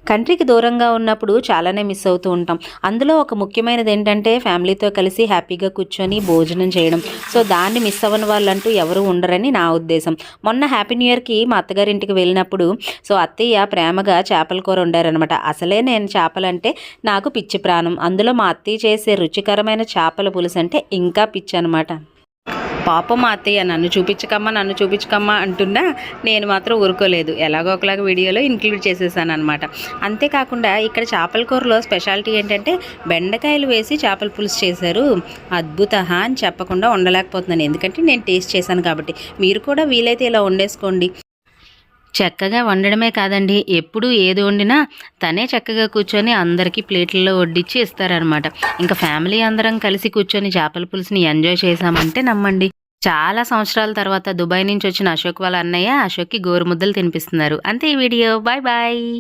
కంట్రీకి దూరంగా ఉన్నప్పుడు చాలానే మిస్ అవుతూ ఉంటాం. అందులో ఒక ముఖ్యమైనది ఏంటంటే ఫ్యామిలీతో కలిసి హ్యాపీగా కూర్చొని భోజనం చేయడం. సో, దాన్ని మిస్ అవ్వని వాళ్ళంటూ ఎవరు ఉండరని నా ఉద్దేశం. మొన్న హ్యాపీ న్యూ ఇయర్‌కి మా అత్తగారింటికి వెళ్ళినప్పుడు సో, అత్తయ్య ప్రేమగా చేపల కూర వండారనమాట. అసలే నేను చేపలంటే నాకు పిచ్చి ప్రాణం. అందులో మా అత్తయ్య చేసే రుచికరమైన చేపల పులుసంటే ఇంకా పిచ్చనమాట. పాపం మా అత్తయ్య నన్ను చూపించకమ్మా అంటున్నా నేను మాత్రం ఊరుకోలేదు. ఎలాగో ఒకలాగా వీడియోలో ఇంక్లూడ్ చేసేసాననమాట. అంతేకాకుండా ఇక్కడ చేపల కూరలో స్పెషాలిటీ ఏంటంటే బెండకాయలు వేసి చేపల పులుసు చేశారు. అద్భుతహ అని చెప్పకుండా ఉండలేకపోతున్నాను. ఎందుకంటే నేను టేస్ట్ చేశాను కాబట్టి. మీరు కూడా వీలైతే ఇలా వండేసుకోండి. చక్కగా వండడమే కాదండి, ఎప్పుడు ఏది వండినా తనే చక్కగా కూర్చొని అందరికీ ప్లేట్లలో వడ్డించి ఇస్తారనమాట. ఇంకా ఫ్యామిలీ అందరం కలిసి కూర్చొని చేపల పులుసుని ఎంజాయ్ చేశామంటే నమ్మండి. చాలా సంవత్సరాల తర్వాత దుబాయ్ నుంచి వచ్చిన అశోక్ వాళ్ళ అన్నయ్య అశోక్కి గోరుముద్దలు తినిపిస్తున్నారు. అంతే ఈ వీడియో. Bye bye.